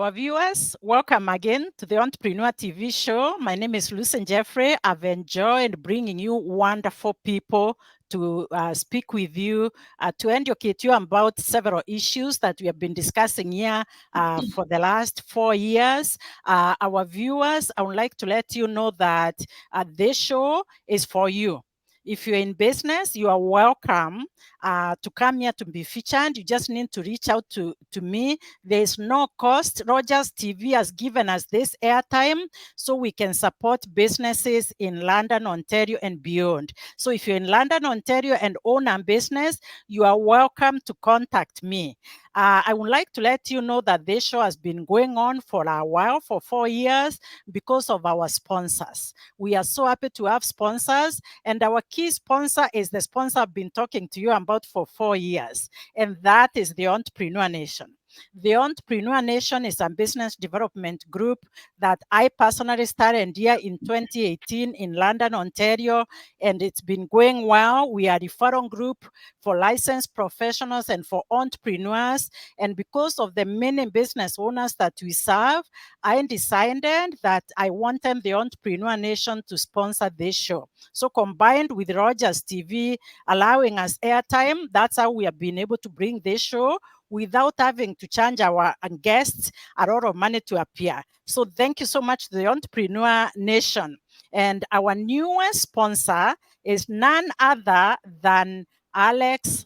our viewers, welcome again to the Entrepreneur TV show. My name is Lucy Jeffrey. I've enjoyed bringing you wonderful people to speak with you, to educate you about several issues that we have been discussing here for the last 4 years. Our viewers, I would like to let you know that this show is for you. If you're in business, you are welcome to come here to be featured. You just need to reach out to me. There is no cost. Rogers TV has given us this airtime so we can support businesses in London, Ontario, and beyond. So if you're in London, Ontario, and own a business, you are welcome to contact me. I would like to let you know that this show has been going on for a while, for 4 years, because of our sponsors. We are so happy to have sponsors, and our key sponsor is the sponsor I've been talking to you about for 4 years, and that is the Entrepreneur Nation. The Entrepreneur Nation is a business development group that I personally started here in 2018 in London, Ontario, and it's been going well. We are a referral group for licensed professionals and for entrepreneurs. And because of the many business owners that we serve, I decided that I wanted the Entrepreneur Nation to sponsor this show. So combined with Rogers TV allowing us airtime, that's how we have been able to bring this show without having to charge our guests a lot of money to appear. So thank you so much to the Entrepreneur Nation. And our newest sponsor is none other than Alexander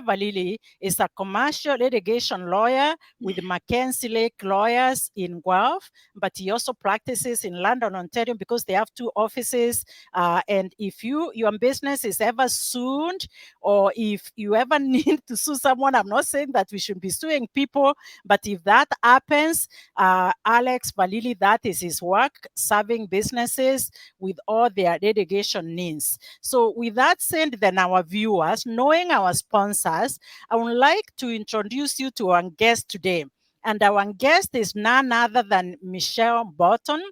Valili is a commercial litigation lawyer with Mackenzie Lake Lawyers in Guelph, but he also practices in London, Ontario, because they have 2 offices. And if your business is ever sued, or if you ever need to sue someone, I'm not saying that we should be suing people, but if that happens, Alex Valili, that is his work, serving businesses with all their litigation needs. So with that said, then our viewers, knowing our sponsors, I would like to introduce you to our guest today. And our guest is none other than Michele Bolton.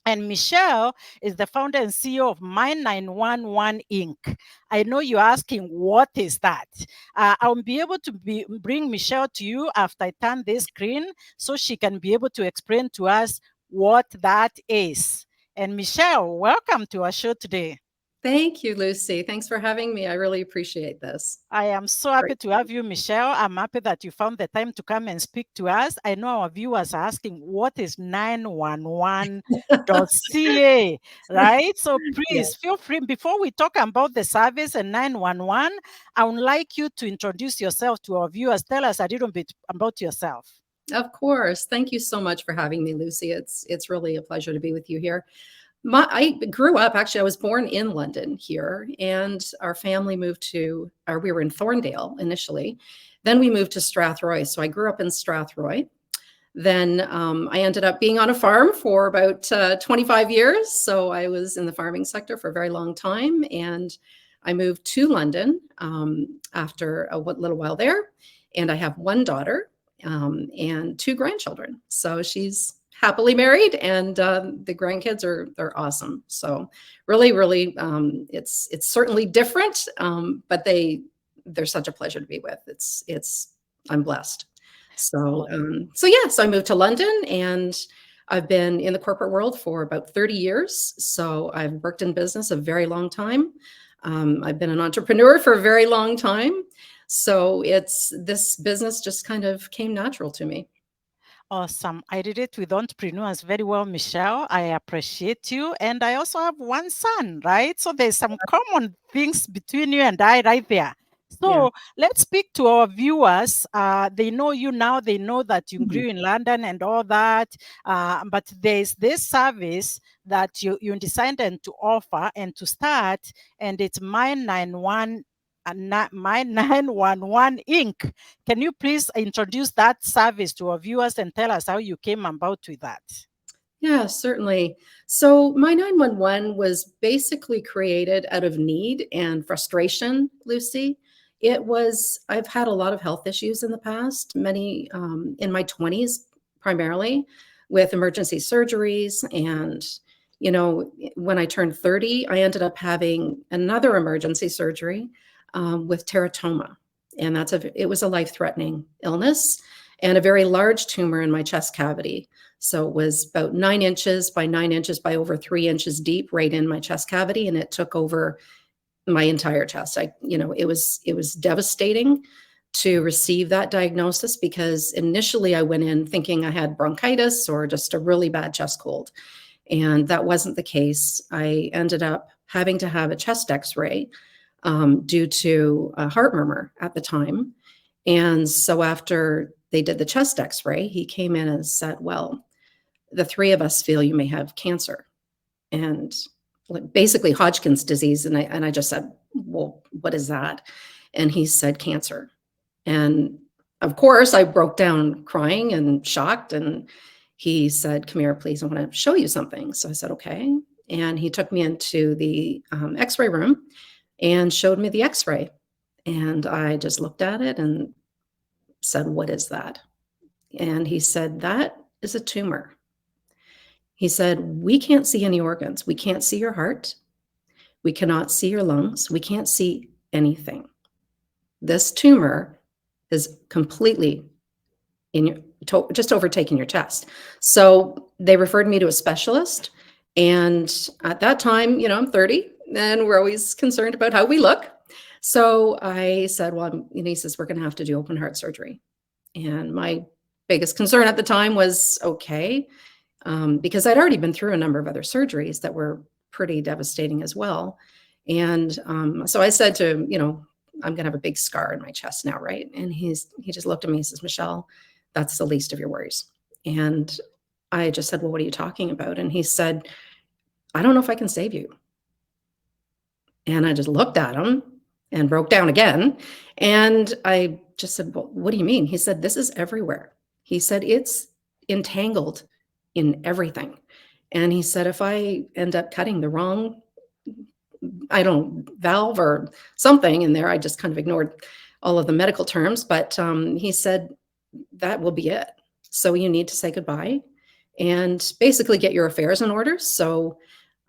And Michele is the founder and CEO of My911 Inc. I know you're asking, what is that? I'll be able to bring Michele to you after I turn this screen so she can be able to explain to us what that is. And Michele, welcome to our show today. Thank you, Lucy. Thanks for having me. I really appreciate this. I am so happy to have you, Michele. I'm happy that you found the time to come and speak to us. I know our viewers are asking, what is 911.ca, right? So please feel free, before we talk about the service and 911, I would like you to introduce yourself to our viewers. Tell us a little bit about yourself. Of course. Thank you so much for having me, Lucy. It's really a pleasure to be with you here. I grew up, actually, I was born in London here, and our family moved to, or we were in Thorndale initially. Then we moved to Strathroy. So I grew up in Strathroy. Then I ended up being on a farm for about 25 years. So I was in the farming sector for a very long time. And I moved to London after a little while there. And I have 1 daughter and 2 grandchildren. So she's happily married, and the grandkids are awesome. So really, it's certainly different, but they're such a pleasure to be with. I'm blessed. So I moved to London, and I've been in the corporate world for about 30 years. So I've worked in business a very long time. I've been an entrepreneur for a very long time. So this business just kind of came natural to me. Awesome. I relate with entrepreneurs very well, Michele. I appreciate you. And I also have 1 son, right? So there's some common things between you and I right there. So let's speak to our viewers. They know you now. They know that you grew in London and all that. But there's this service that you decided to offer and to start, and it's My911 Inc. Can you please introduce that service to our viewers and tell us how you came about with that? Yeah, certainly. So My911 was basically created out of need and frustration, Lucy. I've had a lot of health issues in the past, many in my 20s primarily, with emergency surgeries. And, when I turned 30, I ended up having another emergency surgery with teratoma. And it was a life-threatening illness. and a very large tumor in my chest cavity. So it was about 9 inches by 9 inches by over 3 inches deep right in my chest cavity, and it took over my entire chest. It was devastating to receive that diagnosis, because initially I went in thinking I had bronchitis or just a really bad chest cold. And that wasn't the case. I ended up having to have a chest x-ray due to a heart murmur at the time. And so after they did the chest x-ray, he came in and said, well, the three of us feel you may have cancer. And basically Hodgkin's disease. And I just said, well, what is that? And he said, cancer. And of course, I broke down crying and shocked. And he said, come here, please. I want to show you something. So I said, okay. And he took me into the x-ray room and showed me the x-ray. And I just looked at it and said, what is that? And he said, that is a tumor. He said, we can't see any organs. We can't see your heart. We cannot see your lungs. We can't see anything. This tumor is completely in your, just overtaking your chest. So they referred me to a specialist. And at that time, I'm 30 and we're always concerned about how we look. So I said, well, he says, we're going to have to do open heart surgery. And my biggest concern at the time was, okay, because I'd already been through a number of other surgeries that were pretty devastating as well. And so I said to him, I'm going to have a big scar in my chest now, right? And he just looked at me and says, Michele, that's the least of your worries. And I just said, well, what are you talking about? And he said, I don't know if I can save you. And I just looked at him and broke down again. And I just said, well, what do you mean? He said, this is everywhere. He said, it's entangled in everything. And he said, if I end up cutting the wrong, valve or something in there, I just kind of ignored all of the medical terms, but he said, that will be it. So you need to say goodbye and basically get your affairs in order. So,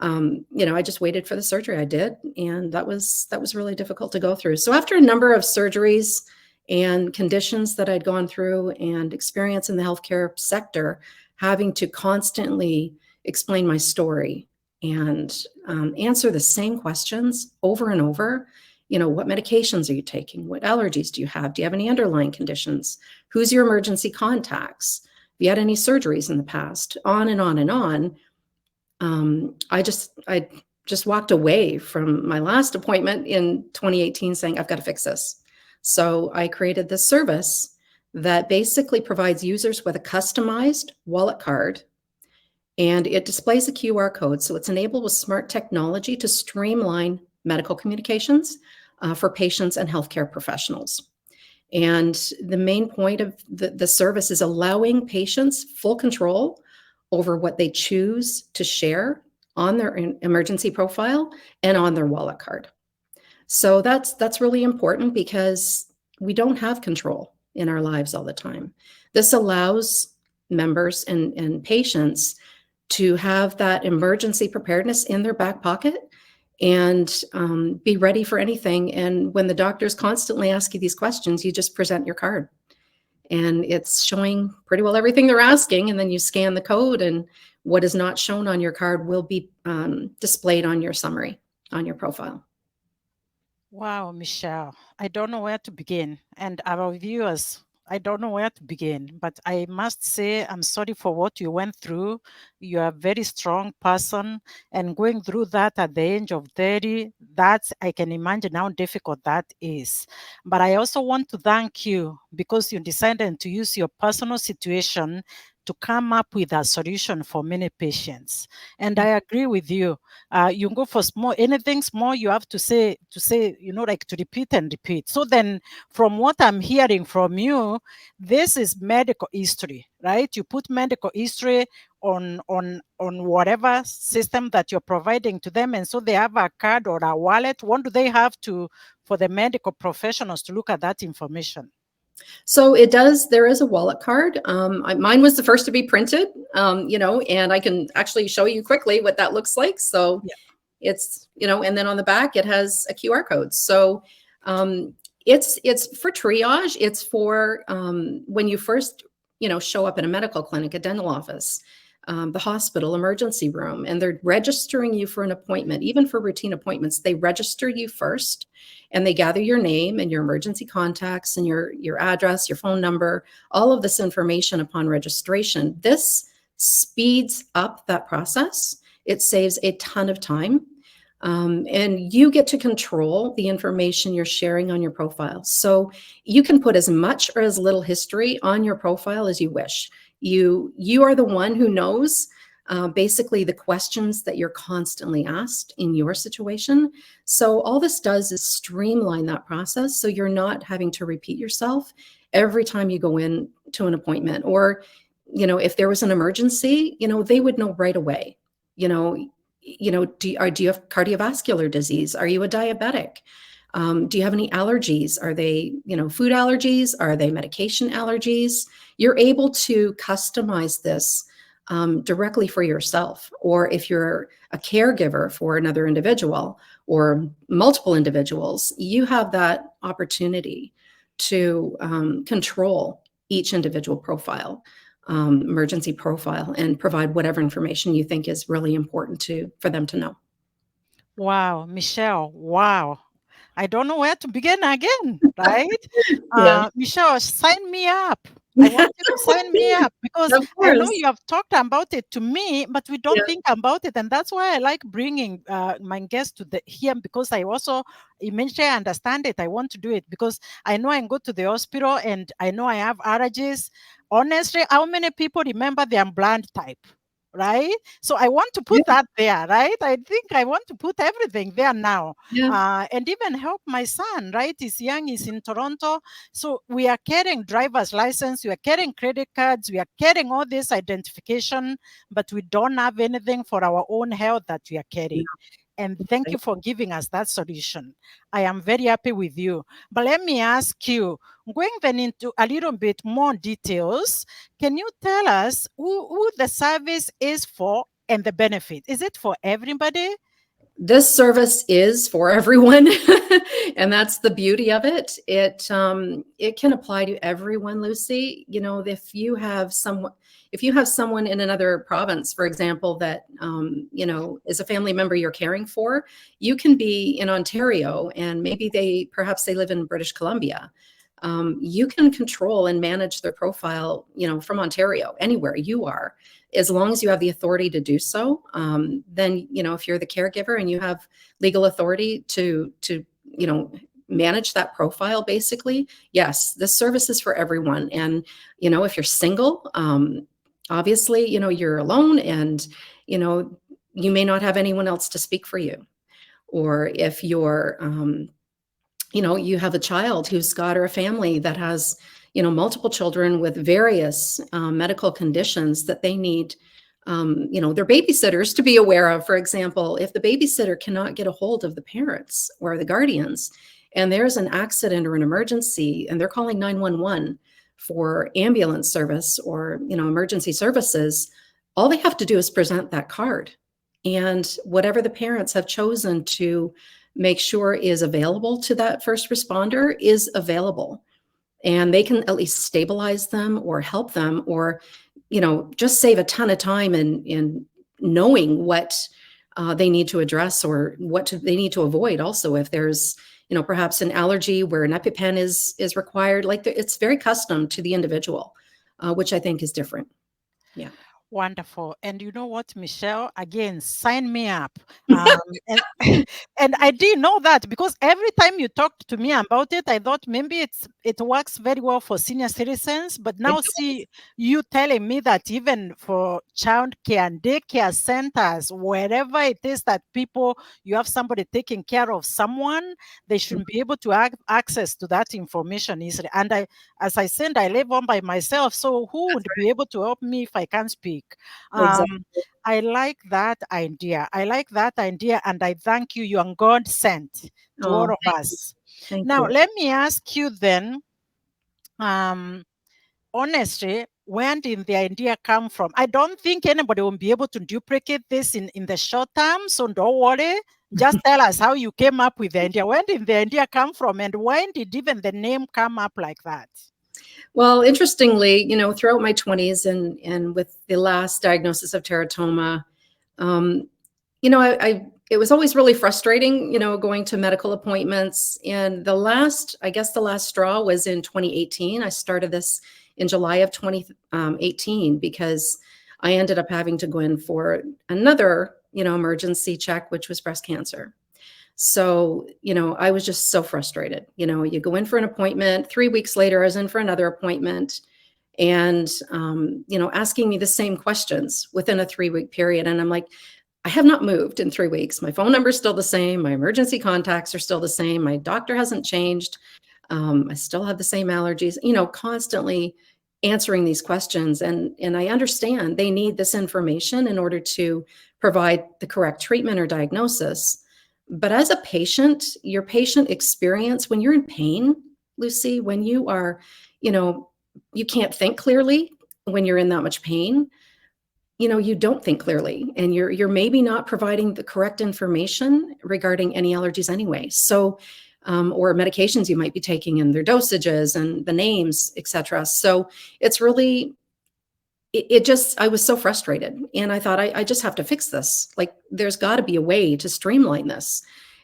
I just waited for the surgery. I did. And that was really difficult to go through. So after a number of surgeries and conditions that I'd gone through and experience in the healthcare sector, having to constantly explain my story and answer the same questions over and over. What medications are you taking? What allergies do you have? Do you have any underlying conditions? Who's your emergency contacts? Have you had any surgeries in the past? On and on and on. I just walked away from my last appointment in 2018 saying, I've got to fix this. So I created this service that basically provides users with a customized wallet card, and it displays a QR code. So it's enabled with smart technology to streamline medical communications for patients and healthcare professionals. And the main point of the service is allowing patients full control over what they choose to share on their emergency profile and on their wallet card. So that's really important, because we don't have control in our lives all the time. This allows members and patients to have that emergency preparedness in their back pocket and be ready for anything. And when the doctors constantly ask you these questions, you just present your card. And it's showing pretty well everything they're asking. And then you scan the code, and what is not shown on your card will be displayed on your summary, on your profile. Wow, Michele, I don't know where to begin. And our viewers, I don't know where to begin, but I must say I'm sorry for what you went through. You are a very strong person, and going through that at the age of 30, I can imagine how difficult that is. But I also want to thank you because you decided to use your personal situation to come up with a solution for many patients. And I agree with you. You go for small, anything small, you have to say, like to repeat and repeat. So then from what I'm hearing from you, this is medical history, right? You put medical history on whatever system that you're providing to them. And so they have a card or a wallet. What do they have for the medical professionals to look at that information? So there is a wallet card. Mine was the first to be printed, and I can actually show you quickly what that looks like. So yeah. It's, and then on the back, it has a QR code. So It's for triage. It's for when you first, show up in a medical clinic, a dental office, the hospital emergency room, and they're registering you for an appointment. Even for routine appointments, they register you first, and they gather your name and your emergency contacts and your address, your phone number, all of this information upon registration. This speeds up that process. It saves a ton of time. And you get to control the information you're sharing on your profile. So you can put as much or as little history on your profile as you wish. You are the one who knows basically the questions that you're constantly asked in your situation. So all this does is streamline that process, so you're not having to repeat yourself every time you go in to an appointment. Or if there was an emergency, they would know right away. Do you have cardiovascular disease? Are you a diabetic? Do you have any allergies? Are they, food allergies? Are they medication allergies? You're able to customize this directly for yourself. Or if you're a caregiver for another individual or multiple individuals, you have that opportunity to control each individual profile, emergency profile, and provide whatever information you think is really important for them to know. Wow, Michelle, wow. I don't know where to begin again, right? Yeah. Michelle, sign me up. I want you to sign me up because Of I know course. you have talked about it to me, but we don't Yeah. think about it. And that's why I like bringing my guests to here, because I also eventually understand it. I want to do it because I know I can go to the hospital and I know I have allergies. Honestly, how many people remember their blood type? Right? So I want to Yeah. put that there, right? I think I want to put everything there now, Yeah. and even help my son, right? He's young, he's in Toronto. So we are carrying driver's license, we are carrying credit cards, we are carrying all this identification, but we don't have anything for our own health that we are carrying. And thank you for giving us that solution. I am very happy with you. But let me ask you, going then into a little bit more details, can you tell us who the service is for and the benefit? Is it for everybody? This service is for everyone, and that's the beauty of it. It can apply to everyone, Lucy. If you have someone in another province, for example, that is a family member you're caring for, you can be in Ontario, and maybe perhaps they live in British Columbia. You can control and manage their profile, from Ontario, anywhere you are, as long as you have the authority to do so. Then, if you're the caregiver and you have legal authority to manage that profile, basically, yes, this service is for everyone. And, if you're single, obviously, you're alone, and, you may not have anyone else to speak for you. Or if you're, you have a child who's got, or a family that has, multiple children with various medical conditions that they need, their babysitters to be aware of. For example, if the babysitter cannot get a hold of the parents or the guardians, and there's an accident or an emergency, and they're calling 911 for ambulance service or, emergency services, all they have to do is present that card. And whatever the parents have chosen to make sure is available to that first responder is available. And they can at least stabilize them or help them, or, just save a ton of time in knowing what they need to address, or they need to avoid. Also, if there's, perhaps an allergy where an EpiPen is required, like it's very custom to the individual, which I think is different. Yeah. Wonderful. And you know what, Michelle? Again, sign me up. And and I didn't know that, because every time you talked to me about it, I thought maybe it works very well for senior citizens. But It now see you telling me that even for child care and daycare centers, wherever it is that you have somebody taking care of someone, they should be able to have access to that information easily. And as I said, I live on by myself. So who would be able to help me if I can't speak? Exactly. I like that idea. I like that idea. And I thank you. You are God sent to all Oh, of us. thank Now, you. let me ask you then, um, honestly, Where did the idea come from? I don't think anybody will be able to duplicate this in the short term, so don't worry. Just tell us how you came up with the idea. Where did the idea come from, and when did even the name come up like that? Well, interestingly, throughout my 20s and with the last diagnosis of teratoma, it was always really frustrating, going to medical appointments. And I guess the last straw was in 2018. I started this in July of 2018 because I ended up having to go in for another, emergency check, which was breast cancer. So, I was just so frustrated. You go in for an appointment, 3 weeks later, I was in for another appointment and, asking me the same questions within a 3-week period. And I'm like, I have not moved in 3 weeks. My phone number is still the same. My emergency contacts are still the same. My doctor hasn't changed. I still have the same allergies, constantly answering these questions. And I understand they need this information in order to provide the correct treatment or diagnosis. But as a patient, your patient experience, when you're in pain, Lucy, when you are, you can't think clearly when you're in that much pain, you don't think clearly and you're maybe not providing the correct information regarding any allergies anyway. So, or medications you might be taking and their dosages and the names, etc. So it's really, I was so frustrated and I thought, I just have to fix this. Like there's got to be a way to streamline this.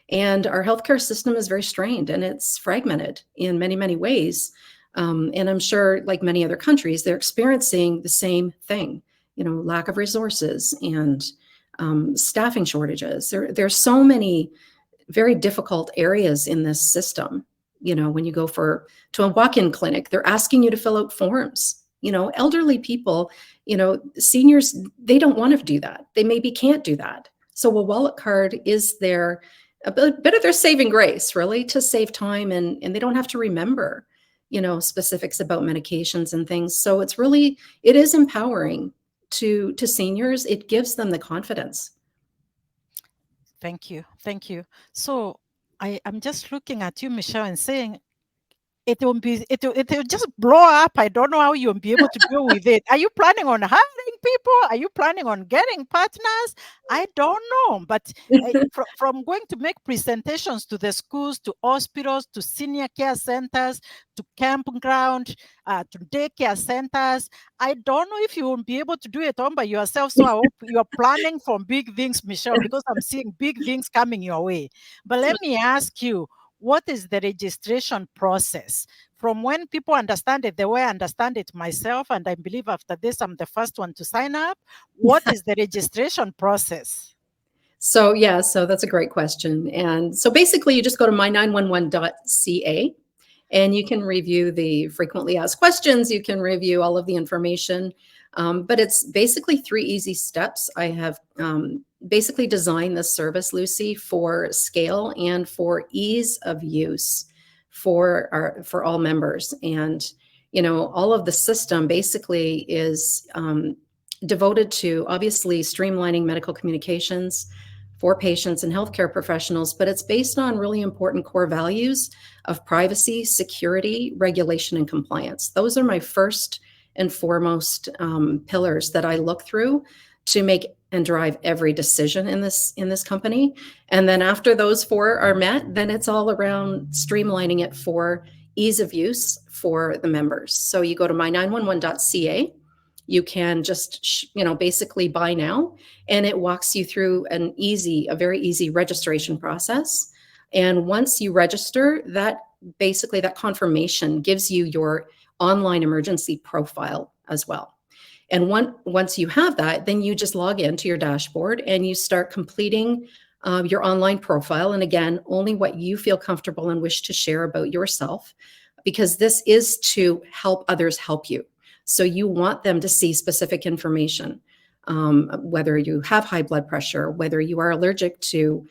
And our healthcare system is very strained and it's fragmented in many, many ways. And I'm sure like many other countries, they're experiencing the same thing. Lack of resources and staffing shortages. There's so many very difficult areas in this system. When you go to a walk-in clinic, they're asking you to fill out forms. Elderly people, seniors, they don't want to do that. They maybe can't do that. So a wallet card is a bit of their saving grace, really, to save time and they don't have to remember, specifics about medications and things. So it is empowering to seniors. It gives them the confidence. Thank you. Thank you. So I'm just looking at you, Michelle, and saying it will just blow up. I don't know how you'll be able to deal with it. Are you planning on hiring people? Are you planning on getting partners? I don't know. But from going to make presentations to the schools, to hospitals, to senior care centers, to campground, to daycare centers, I don't know if you will be able to do it all by yourself. So I hope you're planning for big things, Michelle, because I'm seeing big things coming your way. But let me ask you, what is the registration process? From when people understand it the way I understand it myself, and I believe after this, I'm the first one to sign up. What is the registration process? So that's a great question. And so basically you just go to my911.ca and you can review the frequently asked questions. You can review all of the information. But it's basically 3 easy steps. I have basically designed this service, Lucy, for scale and for ease of use for all members. And, all of the system basically is devoted to obviously streamlining medical communications for patients and healthcare professionals, but it's based on really important core values of privacy, security, regulation, and compliance. Those are my first and foremost pillars that I look through to make and drive every decision in this company. And then after those 4 are met, then it's all around streamlining it for ease of use for the members. So you go to my911.ca. You can just, basically buy now, and it walks you through a very easy registration process. And once you register, that confirmation gives you your online emergency profile as well. And once you have that, then you just log into your dashboard and you start completing your online profile. And again, only what you feel comfortable and wish to share about yourself, because this is to help others help you. So you want them to see specific information, whether you have high blood pressure, whether you are allergic to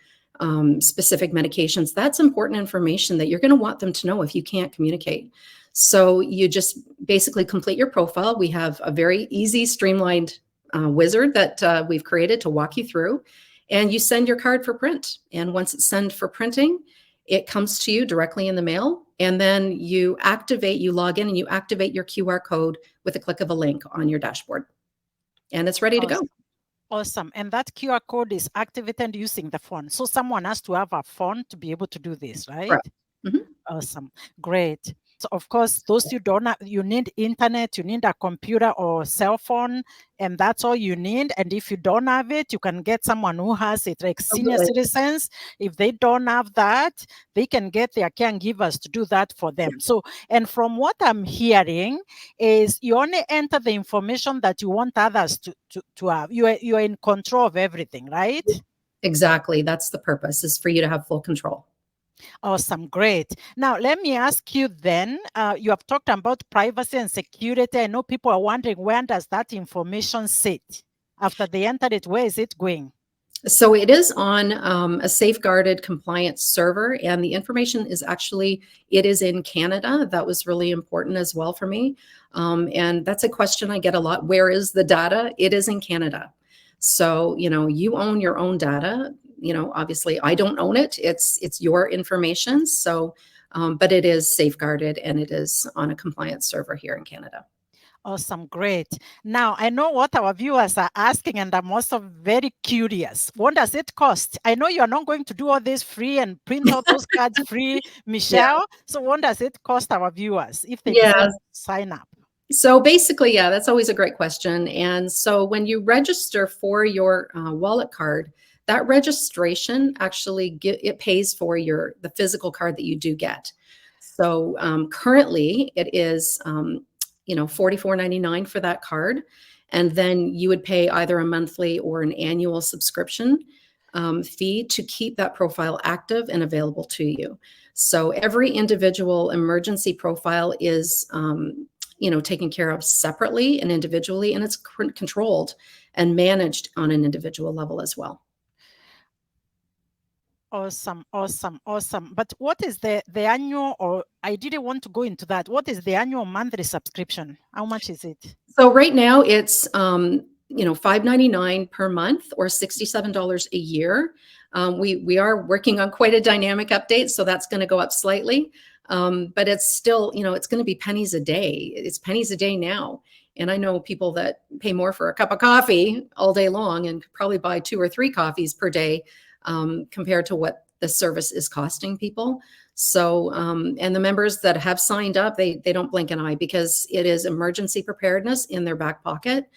specific medications. That's important information that you're going to want them to know if you can't communicate. So you just basically complete your profile. We have a very easy, streamlined wizard that we've created to walk you through, and you send your card for print. And once it's sent for printing, it comes to you directly in the mail, and then you log in and you activate your QR code with a click of a link on your dashboard, and it's ready to go. Awesome. Awesome. And that QR code is activated using the phone. So someone has to have a phone to be able to do this, right? Correct. Mhm. Awesome. Great. So of course, those you don't have, you need internet, you need a computer or cell phone, and that's all you need. And if you don't have it, you can get someone who has it, like senior Absolutely. citizens. If they don't have that, they can get their caregivers to do that for them. So, and from what I'm hearing is you only enter the information that you want others to have. You are in control of everything, right? Exactly. That's the purpose, is for you to have full control. Awesome, great. Now, let me ask you then, you have talked about privacy and security. I know people are wondering, where does that information sit? After they entered it, where is it going? So it is on a safeguarded compliance server, and the information is actually, it is in Canada. That was really important as well for me. And that's a question I get a lot. Where is the data? It is in Canada. So, you own your own data. Obviously I don't own it. It's your information. So, but it is safeguarded, and it is on a compliance server here in Canada. Awesome, great. Now, I know what our viewers are asking, and I'm also very curious. What does it cost? I know you're not going to do all this free and print out those cards free, Michelle. So, what does it cost our viewers if they decide Yeah. to sign up? So basically, yeah, that's always a great question. And so when you register for your wallet card, that registration actually it pays for the physical card that you do get. So currently it is $44.99 for that card, and then you would pay either a monthly or an annual subscription fee to keep that profile active and available to you. So every individual emergency profile is taken care of separately and individually, and it's controlled and managed on an individual level as well. Awesome, awesome, awesome. But what is the annual, or I didn't want to go into that. What is the annual monthly subscription? How much is it? So right now it's $5.99 per month, or $67 a year. We are working on quite a dynamic update, so that's going to go up slightly. But it's still, it's going to be pennies a day. It's pennies a day now. And I know people that pay more for a cup of coffee all day long and could probably buy 2 or 3 coffees per day compared to what the service is costing people. So, and the members that have signed up, they don't blink an eye, because it is emergency preparedness in their back pocket,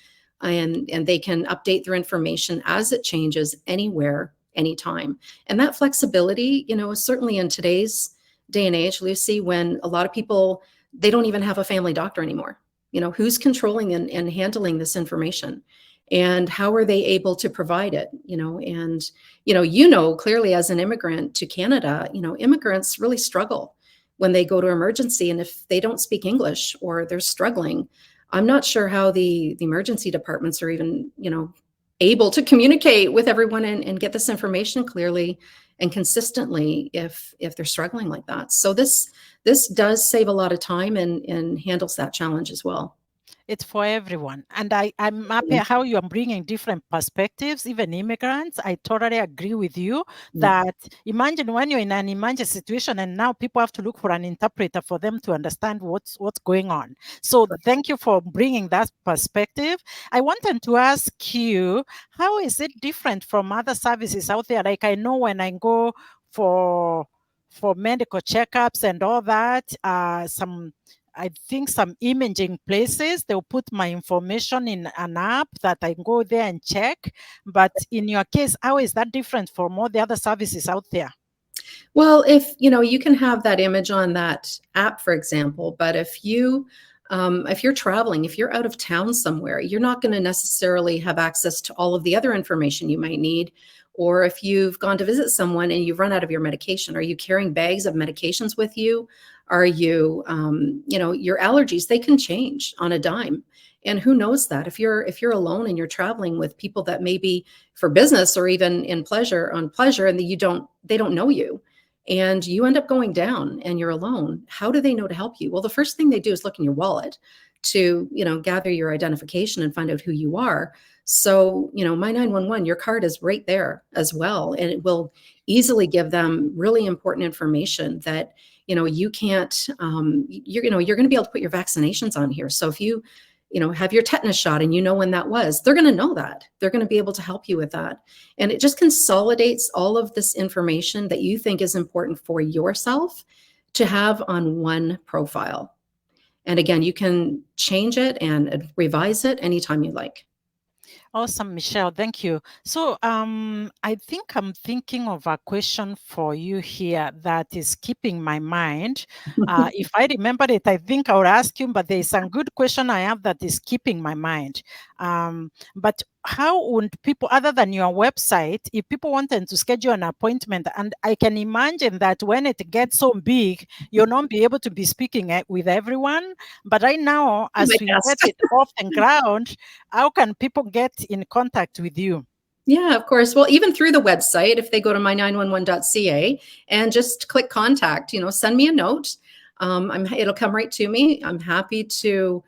and they can update their information as it changes anywhere, anytime. And that flexibility, is certainly in today's day and age, Lucy, when a lot of people, they don't even have a family doctor anymore. Who's controlling and handling this information, and how are they able to provide it? And clearly, as an immigrant to Canada, immigrants really struggle when they go to emergency, and if they don't speak English or they're struggling, I'm not sure how the emergency departments are even able to communicate with everyone and get this information clearly and consistently if they're struggling like that. So this does save a lot of time and handles that challenge as well. It's for everyone. And I'm happy how you are bringing different perspectives, even immigrants. I totally agree with you that imagine when you're in an emergency situation and now people have to look for an interpreter for them to understand what's going on. So thank you for bringing that perspective. I wanted to ask you, how is it different from other services out there? Like I know when I go for medical checkups and all that, I think some imaging places, they'll put my information in an app that I go there and check. But in your case, how is that different from all the other services out there? Well, if you can have that image on that app, for example, but if you're traveling, if you're out of town somewhere, you're not going to necessarily have access to all of the other information you might need. Or if you've gone to visit someone and you've run out of your medication, are you carrying bags of medications with you? Are you, your allergies, they can change on a dime. And who knows that if you're alone and you're traveling with people that maybe for business or even on pleasure, and they don't know you, and you end up going down and you're alone, how do they know to help you? Well, the first thing they do is look in your wallet to, gather your identification and find out who you are. So, My 911, your card is right there as well, and it will easily give them really important information that, you can't, you're going to be able to put your vaccinations on here. So if you, have your tetanus shot and when that was, they're going to know that. They're going to be able to help you with that. And it just consolidates all of this information that you think is important for yourself to have on one profile. And again, you can change it and revise it anytime you like. Awesome, Michelle. Thank you. So I think I'm thinking of a question for you here that is keeping my mind. If I remember it, I think I will ask you, but there is a good question I have that is keeping my mind. But how would people, other than your website, if people wanted to schedule an appointment, and I can imagine that when it gets so big, you'll not be able to be speaking with everyone. But right now, as we get it off the ground, how can people get in contact with you? Yeah, of course. Well, even through the website, if they go to my911.ca and just click contact, send me a note. It'll come right to me. I'm happy to,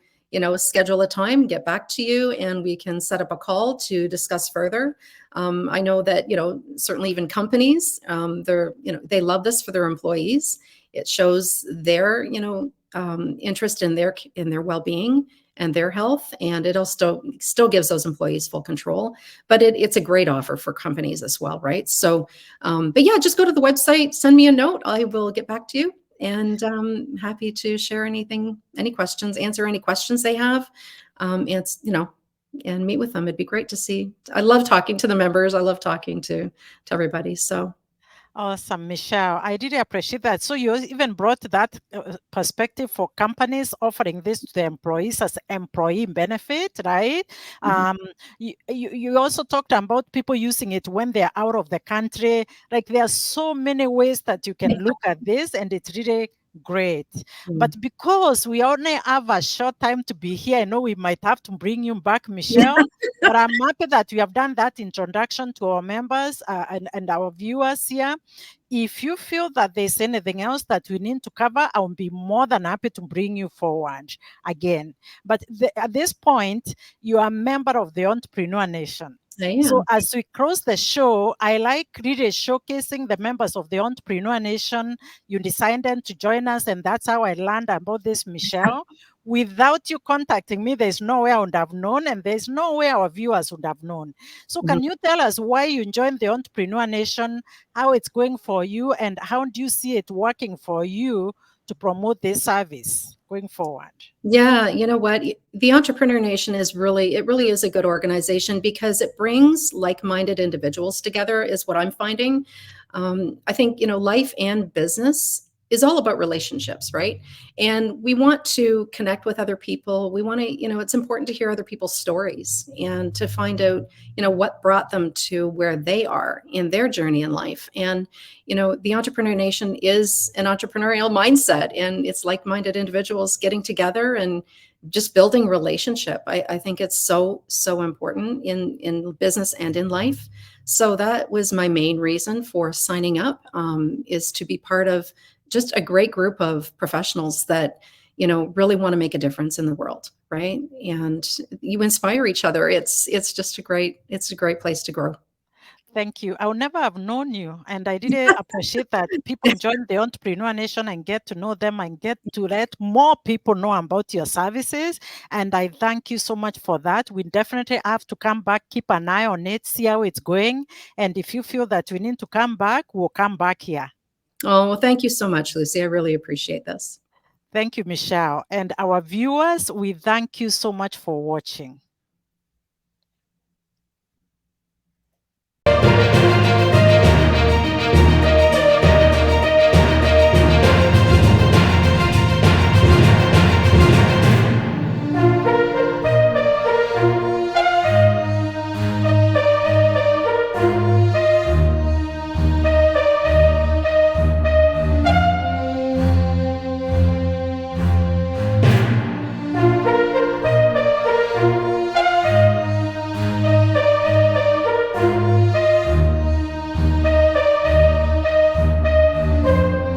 schedule a time, get back to you, and we can set up a call to discuss further. I know that, certainly even companies, they love this for their employees. It shows their, interest in their well-being and their health, and it'll still gives those employees full control. But it's a great offer for companies as well, right? So, but yeah, just go to the website, send me a note. I will get back to you, and happy to share anything, any questions, answer any questions they have. It's and meet with them. It'd be great to see. I love talking to the members. I love talking to everybody. So. Awesome, Michelle. I really appreciate that. So you even brought that perspective for companies offering this to the employees as employee benefit, right? You also talked about people using it when they're out of the country. Like there are so many ways that you can look at this, and it's really great. But because we only have a short time to be here, I know we might have to bring you back, Michelle. But I'm happy that we have done that introduction to our members and our viewers here. If you feel that there's anything else that we need to cover, I'll be more than happy to bring you forward again. But at this point, you are a member of the Entrepreneur Nation. So as we close the show, I like really showcasing the members of the Entrepreneur Nation. You decided to join us, and that's how I learned about this, Michelle. Without you contacting me, there's no way I would have known, and there's no way our viewers would have known. So can you tell us why you joined the Entrepreneur Nation, how it's going for you, and how do you see it working for you to promote this service going forward? Yeah, you know what? The Entrepreneur Nation it really is a good organization because it brings like-minded individuals together, is what I'm finding. I think, life and business is all about relationships, right? And we want to connect with other people. We want to, it's important to hear other people's stories and to find out, what brought them to where they are in their journey in life. And, the Entrepreneur Nation is an entrepreneurial mindset, and it's like-minded individuals getting together and just building relationship. I think it's so important in business and in life. So that was my main reason for signing up, is to be part of just a great group of professionals that, really want to make a difference in the world, right? And you inspire each other. It's just a great place to grow. Thank you. I would never have known you. And I really appreciate that people join the Entrepreneur Nation and get to know them and get to let more people know about your services. And I thank you so much for that. We definitely have to come back, keep an eye on it, see how it's going. And if you feel that we need to come back, we'll come back here. Oh, well, thank you so much, Lucy. I really appreciate this. Thank you, Michelle. And our viewers, we thank you so much for watching.